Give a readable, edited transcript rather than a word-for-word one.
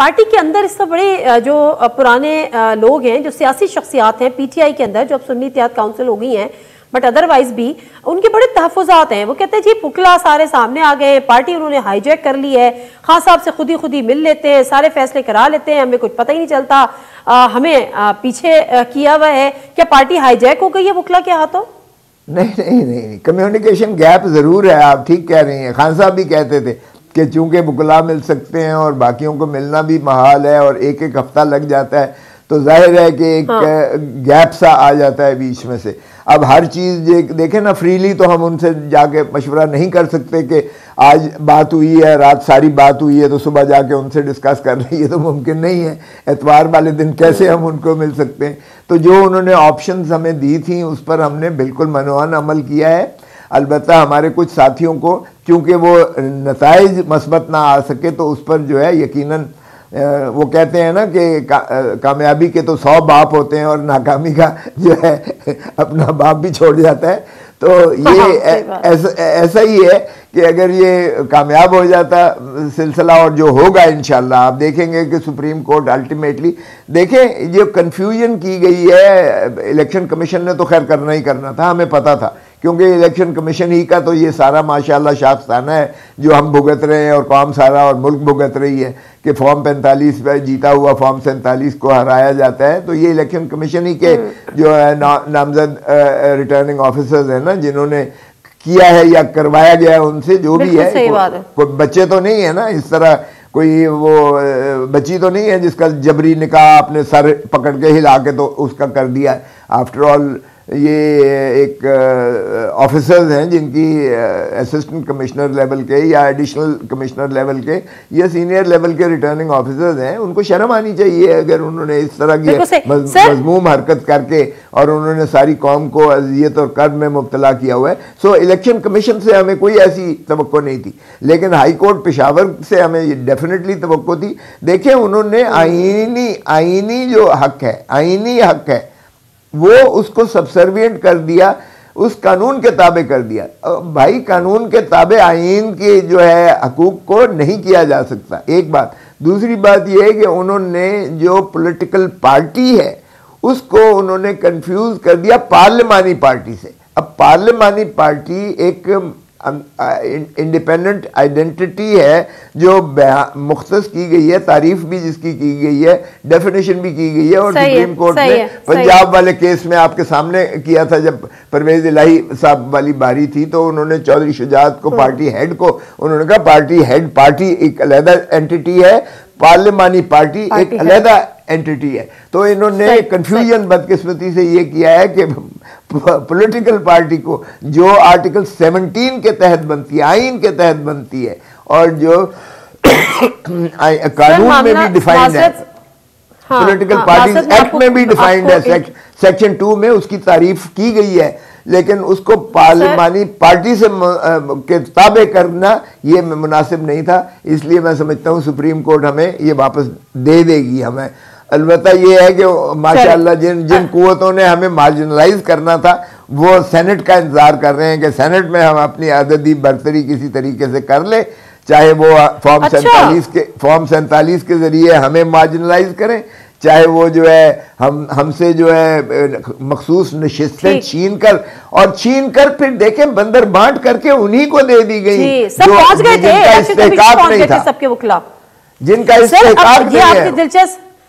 Party के अंदर इस बड़े जो पुराने लोग हैं, जो सियासी शख्सियात हैं पीटीआई के अंदर, जो अब सुन्नी इत्तेहाद काउंसिल हो गई हैं, बट अदरवाइज भी उनके बड़े तहफ़्फ़ुज़ात हैं। वो कहते हैं जी पुकला सारे सामने आ गए, पार्टी उन्होंने हाईजैक कर ली है, खान साहब से खुद ही मिल लेते हैं, सारे फैसले करा लेते हैं, हमें कुछ पता ही नहीं चलता, हमें पीछे किया हुआ है। क्या पार्टी हाईजैक हो गई है पुकला के हाथों? नहीं, कम्युनिकेशन गैप ज़रूर है, आप ठीक कह रही हैं। खान साहब भी कहते थे कि चूंकि बुकला मिल सकते हैं और बाकियों को मिलना भी महाल है और एक एक हफ्ता लग जाता है, तो जाहिर है कि एक गैप सा आ जाता है बीच में से। अब हर चीज़ देखें ना, फ्रीली तो हम उनसे जाके मशवरा नहीं कर सकते कि आज बात हुई है, रात सारी बात हुई है तो सुबह जाके उनसे डिस्कस कर रही है, तो मुमकिन नहीं है। एतवार वाले दिन कैसे हम उनको मिल सकते हैं? तो जो उन्होंने ऑप्शंस हमें दी थी उस पर हमने बिल्कुल मनोहन अमल किया है। अलबत्ता हमारे कुछ साथियों को चूँकि वो नताइज मस्बत ना आ सके तो उस पर जो है यकीनन वो कहते हैं ना कि कामयाबी के तो 100 बाप होते हैं और नाकामी का जो है अपना बाप भी छोड़ जाता है। तो ये ऐसा ही है कि अगर ये कामयाब हो जाता सिलसिला, और जो होगा इंशाल्लाह आप देखेंगे कि सुप्रीम कोर्ट अल्टीमेटली, देखें जो कन्फ्यूजन की गई है, इलेक्शन कमीशन ने तो खैर करना ही करना था, हमें पता था, क्योंकि इलेक्शन कमीशन ही का तो ये सारा माशाल्लाह शाखसाना है जो हम भुगत रहे हैं और कौम सारा और मुल्क भुगत रही है कि फॉर्म 45 पर जीता हुआ फॉर्म 47 को हराया जाता है। तो ये इलेक्शन कमीशन ही के जो है नामजद रिटर्निंग ऑफिसर्स हैं ना, जिन्होंने किया है या करवाया गया है उनसे, जो भी है, कोई बच्चे तो नहीं है ना, इस तरह कोई वो बच्ची तो नहीं है जिसका जबरी निकाह अपने सर पकड़ के हिला के तो उसका कर दिया। आफ्टर ऑल ये एक ऑफिसर्स हैं जिनकी असिस्टेंट कमिश्नर लेवल के या एडिशनल कमिश्नर लेवल के या सीनियर लेवल के रिटर्निंग ऑफिसर्स हैं, उनको शर्म आनी चाहिए अगर उन्होंने इस तरह की मजमूम हरकत करके और उन्होंने सारी कौम को अजियत और कर्ब में मुब्तला किया हुआ है। सो इलेक्शन कमीशन से हमें कोई ऐसी तवक्को नहीं थी, लेकिन हाई कोर्ट पेशावर से हमें डेफिनेटली तवक्को थी। देखें उन्होंने आईनी जो हक है, आईनी हक है, वो उसको सबसर्विएंट कर दिया, उस कानून के ताबे कर दिया। भाई कानून के ताबे आईन के जो है हकूक को नहीं किया जा सकता, एक बात। दूसरी बात यह है कि उन्होंने जो पॉलिटिकल पार्टी है उसको उन्होंने कंफ्यूज कर दिया पार्लिमानी पार्टी से। अब पार्लिमानी पार्टी एक इंडिपेंडेंट आइडेंटिटी है जो मुख्तस की गई है, तारीफ भी जिसकी की गई है, डेफिनेशन भी की गई है, और सुप्रीम कोर्ट ने पंजाब वाले केस में आपके सामने किया था जब परवेज इलाही साहब वाली बारी थी, तो उन्होंने चौधरी शुजात को पार्टी हेड को उन्होंने कहा पार्टी हेड, पार्टी एक अलग एंटिटी है, पार्लिमानी पार्टी एक अलग एंटिटी है। तो इन्होंने कंफ्यूजन बदकिस्मती से ये किया है कि पॉलिटिकल पार्टी को जो आर्टिकल 17 के तहत बनती है, आइन के तहत बनती है, और जो कानून में भी डिफाइंड है, पॉलिटिकल पार्टीज एक्ट में भी डिफाइंड है, सेक्शन 2 में उसकी तारीफ की गई है, लेकिन उसको पार्लिमानी पार्टी से के ताबे करना ये मुनासिब नहीं था। इसलिए मैं समझता हूँ सुप्रीम कोर्ट हमें ये वापस दे देगी हमें। अलबत्ता ये है कि माशाअल्लाह जिन कुव्वतों ने हमें मार्जिनलाइज करना था वो सेनेट का इंतजार कर रहे हैं कि सेनेट में हम अपनी अददी बरतरी किसी तरीके से कर ले, चाहे वो फॉर्म 47 के जरिए हमें मार्जिनलाइज करें, चाहे वो जो है हमसे जो है मखसूस नशिस्तें छीन कर फिर देखें बंदर बांट करके उन्हीं को दे दी गई जो जिनका इस्तेहकाक नहीं था, सबके खिलाफ जिनका इस्तेहकाक नहीं है। दिलचस्प